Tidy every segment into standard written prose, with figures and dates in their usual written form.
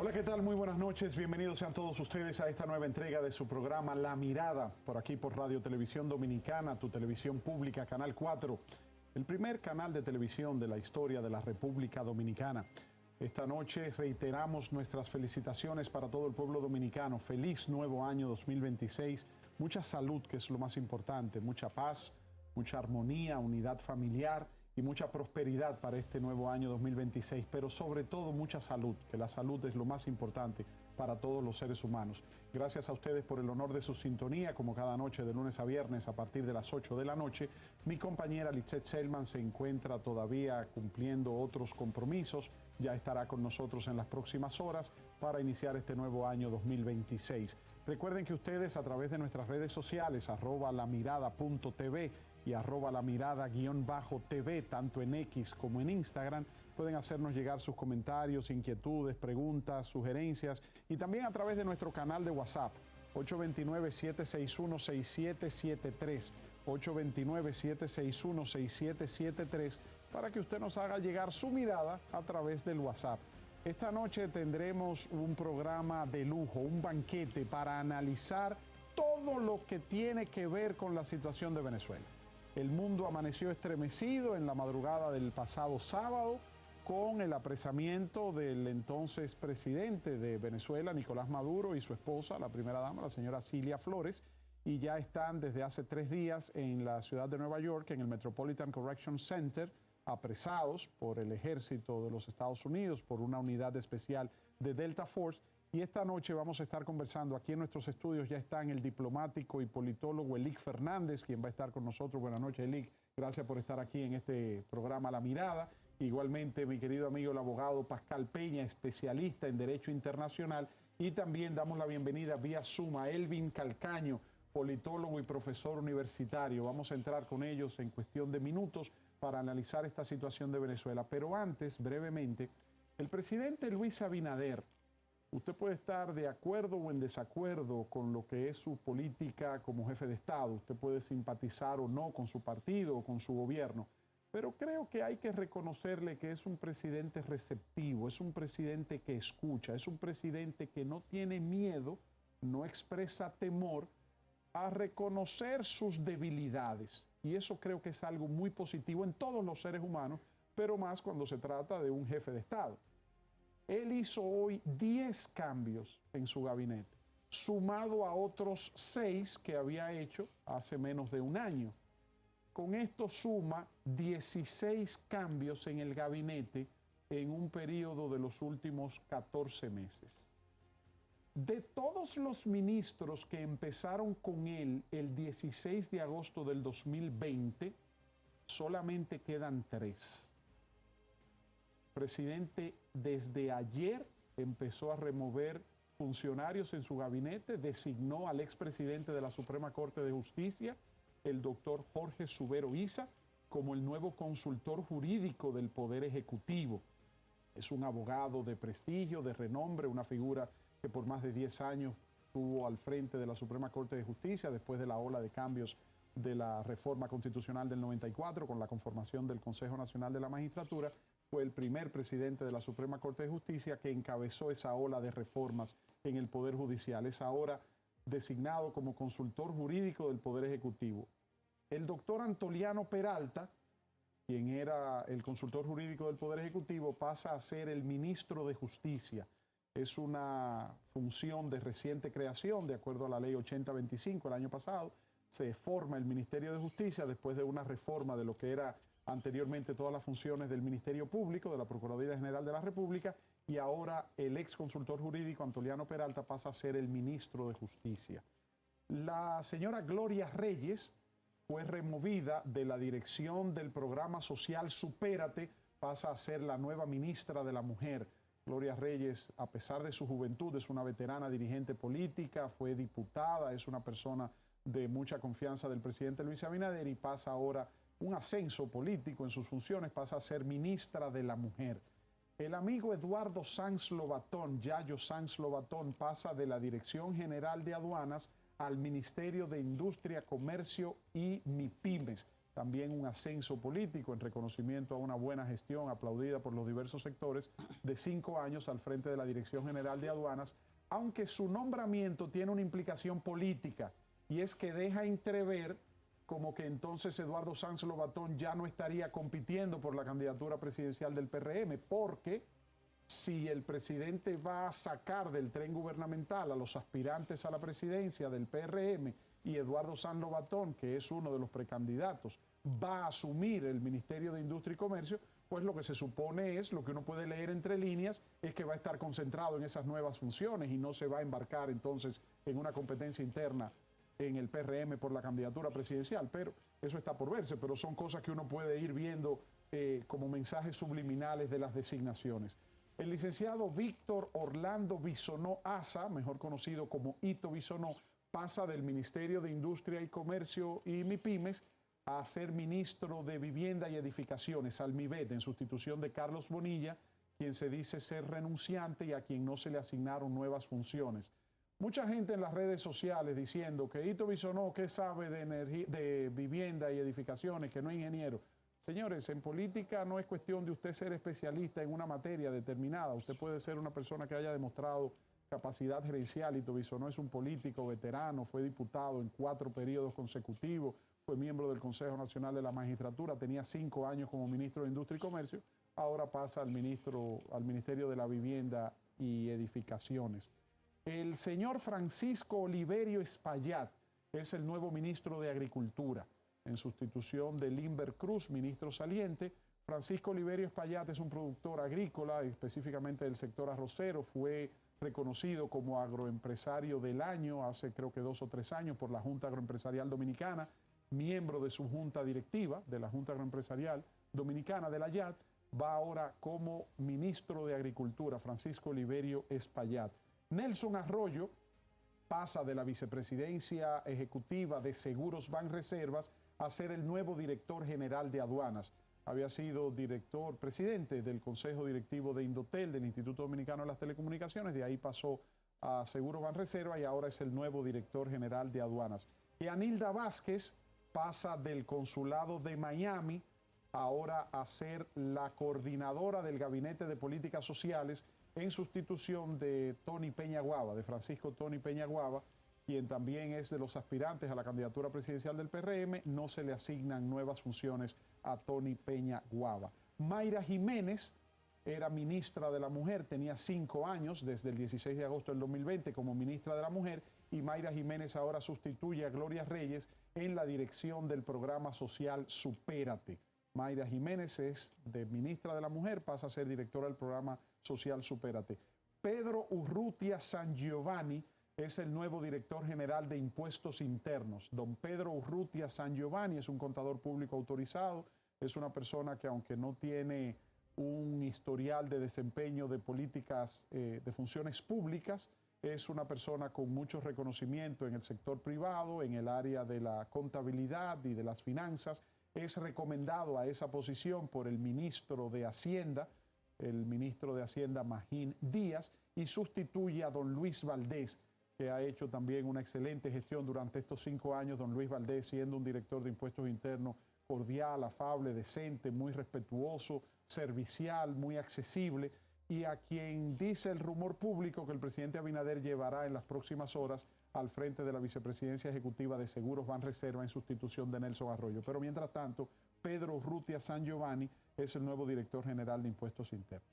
Hola, ¿qué tal? Muy buenas noches. Bienvenidos sean todos ustedes a esta nueva entrega de su programa La Mirada, por aquí por Radio Televisión Dominicana, tu televisión pública, Canal 4, el primer canal de televisión de la historia de la República Dominicana. Esta noche reiteramos nuestras felicitaciones para todo el pueblo dominicano. Feliz nuevo año 2026. Mucha salud, que es lo más importante, mucha paz, mucha armonía, unidad familiar y mucha prosperidad para este nuevo año 2026, pero sobre todo mucha salud, que la salud es lo más importante para todos los seres humanos. Gracias a ustedes por el honor de su sintonía, como cada noche de lunes a viernes a partir de las 8 de la noche. Mi compañera Lizeth Selman se encuentra todavía cumpliendo otros compromisos, ya estará con nosotros en las próximas horas para iniciar este nuevo año 2026. Recuerden que ustedes a través de nuestras redes sociales, @lamirada.tv y @lamirada_TV, tanto en X como en Instagram, pueden hacernos llegar sus comentarios, inquietudes, preguntas, sugerencias, y también a través de nuestro canal de WhatsApp, 829-761-6773, 829-761-6773, para que usted nos haga llegar su mirada a través del WhatsApp. Esta noche tendremos un programa de lujo, un banquete para analizar todo lo que tiene que ver con la situación de Venezuela. El mundo amaneció estremecido en la madrugada del pasado sábado con el apresamiento del entonces presidente de Venezuela, Nicolás Maduro, y su esposa, la primera dama, la señora Cilia Flores, y ya están desde hace 3 días en la ciudad de Nueva York, en el Metropolitan Correction Center, apresados por el ejército de los Estados Unidos, por una unidad especial de Delta Force. Y esta noche vamos a estar conversando aquí en nuestros estudios. Ya están el diplomático y politólogo Elic Fernández, quien va a estar con nosotros. Buenas noches, Elic. Gracias por estar aquí en este programa La Mirada. Igualmente, mi querido amigo el abogado Pascal Peña, especialista en Derecho Internacional. Y también damos la bienvenida vía Zoom a Elvin Calcaño, politólogo y profesor universitario. Vamos a entrar con ellos en cuestión de minutos para analizar esta situación de Venezuela. Pero antes, brevemente, el presidente Luis Abinader, usted puede estar de acuerdo o en desacuerdo con lo que es su política como jefe de Estado. Usted puede simpatizar o no con su partido o con su gobierno. Pero creo que hay que reconocerle que es un presidente receptivo, es un presidente que escucha, es un presidente que no tiene miedo, no expresa temor a reconocer sus debilidades. Y eso creo que es algo muy positivo en todos los seres humanos, pero más cuando se trata de un jefe de Estado. Él hizo hoy 10 cambios en su gabinete, sumado a otros 6 que había hecho hace menos de un año. Con esto suma 16 cambios en el gabinete en un periodo de los últimos 14 meses. De todos los ministros que empezaron con él el 16 de agosto del 2020, solamente quedan 3. Presidente desde ayer empezó a remover funcionarios en su gabinete, designó al expresidente de la Suprema Corte de Justicia, el doctor Jorge Subero Isa, como el nuevo consultor jurídico del Poder Ejecutivo. Es un abogado de prestigio, de renombre, una figura que por más de 10 años estuvo al frente de la Suprema Corte de Justicia después de la ola de cambios de la reforma constitucional del 94 con la conformación del Consejo Nacional de la Magistratura. Fue el primer presidente de la Suprema Corte de Justicia que encabezó esa ola de reformas en el Poder Judicial. Es ahora designado como consultor jurídico del Poder Ejecutivo. El doctor Antoliano Peralta, quien era el consultor jurídico del Poder Ejecutivo, pasa a ser el ministro de Justicia. Es una función de reciente creación, de acuerdo a la ley 8025 el año pasado. Se forma el Ministerio de Justicia después de una reforma de lo que era anteriormente todas las funciones del Ministerio Público, de la Procuraduría General de la República, y ahora el ex consultor jurídico Antoliano Peralta pasa a ser el ministro de Justicia. La señora Gloria Reyes fue removida de la dirección del programa social Supérate, pasa a ser la nueva ministra de la Mujer. Gloria Reyes, a pesar de su juventud, es una veterana dirigente política, fue diputada, es una persona de mucha confianza del presidente Luis Abinader y pasa ahora un ascenso político en sus funciones, pasa a ser ministra de la Mujer. El amigo Eduardo Sanz Lobatón, Yayo Sanz Lobatón, pasa de la Dirección General de Aduanas al Ministerio de Industria, Comercio y MIPIMES. también un ascenso político en reconocimiento a una buena gestión aplaudida por los diversos sectores de 5 años al frente de la Dirección General de Aduanas, aunque su nombramiento tiene una implicación política y es que deja entrever como que entonces Eduardo Sanz Lobatón ya no estaría compitiendo por la candidatura presidencial del PRM, porque si el presidente va a sacar del tren gubernamental a los aspirantes a la presidencia del PRM y Eduardo Sanz Lobatón, que es uno de los precandidatos, va a asumir el Ministerio de Industria y Comercio, pues lo que se supone es, lo que uno puede leer entre líneas, es que va a estar concentrado en esas nuevas funciones y no se va a embarcar entonces en una competencia interna en el PRM por la candidatura presidencial, pero eso está por verse, pero son cosas que uno puede ir viendo como mensajes subliminales de las designaciones. El licenciado Víctor Orlando Bisonó Asa, mejor conocido como Ito Bisonó, pasa del Ministerio de Industria y Comercio y MIPIMES a ser ministro de Vivienda y Edificaciones, al MIVET, en sustitución de Carlos Bonilla, quien se dice ser renunciante y a quien no se le asignaron nuevas funciones. Mucha gente en las redes sociales diciendo que Ito Bisonó, ¿qué sabe de vivienda y edificaciones, que no es ingeniero? Señores, en política no es cuestión de usted ser especialista en una materia determinada. Usted puede ser una persona que haya demostrado capacidad gerencial. Ito Bisonó es un político veterano, fue diputado en 4 periodos consecutivos, fue miembro del Consejo Nacional de la Magistratura, tenía 5 años como ministro de Industria y Comercio, ahora pasa al Ministerio de la Vivienda y Edificaciones. El señor Francisco Oliverio Espaillat es el nuevo ministro de Agricultura, en sustitución de Limber Cruz, ministro saliente. Francisco Oliverio Espaillat es un productor agrícola, específicamente del sector arrocero, fue reconocido como agroempresario del año hace creo que 2 o 3 años por la Junta Agroempresarial Dominicana, miembro de su junta directiva de la Junta Agroempresarial Dominicana de la YAT, va ahora como ministro de Agricultura, Francisco Oliverio Espaillat. Nelson Arroyo pasa de la vicepresidencia ejecutiva de Seguros Banreservas a ser el nuevo director general de aduanas. Había sido presidente del Consejo Directivo de Indotel, del Instituto Dominicano de las Telecomunicaciones, de ahí pasó a Seguros Banreservas y ahora es el nuevo director general de aduanas. Y Anilda Vázquez pasa del consulado de Miami ahora a ser la coordinadora del Gabinete de Políticas Sociales en sustitución de Tony Peña Guava, de Francisco Tony Peña Guava, quien también es de los aspirantes a la candidatura presidencial del PRM. No se le asignan nuevas funciones a Tony Peña Guava. Mayra Jiménez era ministra de la Mujer, tenía 5 años, desde el 16 de agosto del 2020 como ministra de la Mujer, y Mayra Jiménez ahora sustituye a Gloria Reyes en la dirección del programa social Supérate. Mayra Jiménez es de ministra de la Mujer, pasa a ser directora del programa social Supérate. Pedro Urrutia Sangiovanni es el nuevo director general de Impuestos Internos. Don Pedro Urrutia Sangiovanni es un contador público autorizado, es una persona que, aunque no tiene un historial de desempeño de políticas de funciones públicas, es una persona con mucho reconocimiento en el sector privado, en el área de la contabilidad y de las finanzas. Es recomendado a esa posición por el ministro de Hacienda, Magín Díaz, y sustituye a don Luis Valdés, que ha hecho también una excelente gestión durante estos 5 años. Don Luis Valdés, siendo un director de Impuestos Internos cordial, afable, decente, muy respetuoso, servicial, muy accesible, y a quien dice el rumor público que el presidente Abinader llevará en las próximas horas al frente de la vicepresidencia ejecutiva de Seguros Banreserva en sustitución de Nelson Arroyo. Pero mientras tanto, Pedro Urrutia Sangiovanni es el nuevo director general de Impuestos Internos.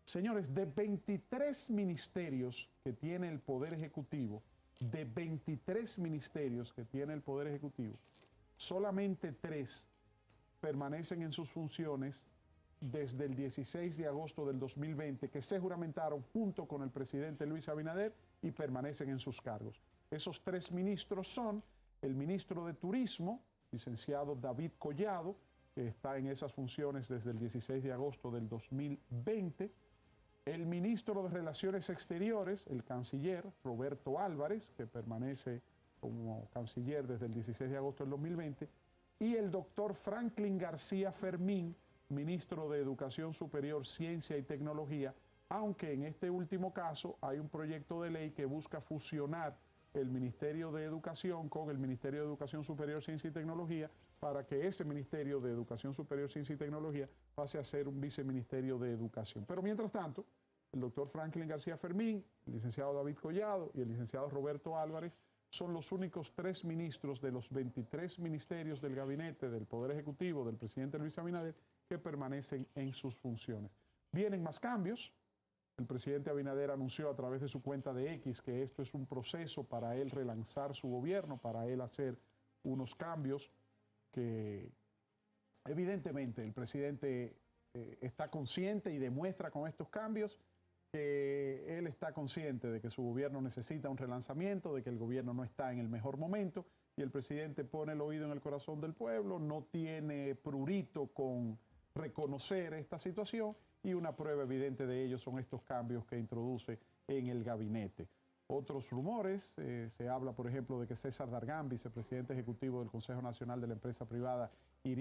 Señores, de 23 ministerios que tiene el Poder Ejecutivo, solamente 3 permanecen en sus funciones desde el 16 de agosto del 2020, que se juramentaron junto con el presidente Luis Abinader y permanecen en sus cargos. Esos 3 ministros son el ministro de Turismo, licenciado David Collado, que está en esas funciones desde el 16 de agosto del 2020, el ministro de Relaciones Exteriores, el canciller Roberto Álvarez, que permanece como canciller desde el 16 de agosto del 2020, y el doctor Franklin García Fermín, ministro de Educación Superior, Ciencia y Tecnología, aunque en este último caso hay un proyecto de ley que busca fusionar el Ministerio de Educación con el Ministerio de Educación Superior, Ciencia y Tecnología, para que ese Ministerio de Educación Superior, Ciencia y Tecnología pase a ser un viceministerio de Educación. Pero mientras tanto, el doctor Franklin García Fermín, el licenciado David Collado y el licenciado Roberto Álvarez son los únicos 3 ministros de los 23 ministerios del gabinete del Poder Ejecutivo del presidente Luis Abinader que permanecen en sus funciones. Vienen más cambios. El presidente Abinader anunció a través de su cuenta de X que esto es un proceso para él relanzar su gobierno, para él hacer unos cambios que evidentemente el presidente está consciente y demuestra con estos cambios que él está consciente de que su gobierno necesita un relanzamiento, de que el gobierno no está en el mejor momento y el presidente pone el oído en el corazón del pueblo, no tiene prurito con reconocer esta situación y una prueba evidente de ello son estos cambios que introduce en el gabinete. Otros rumores, se habla por ejemplo de que César Dargan, vicepresidente ejecutivo del Consejo Nacional de la Empresa Privada, iría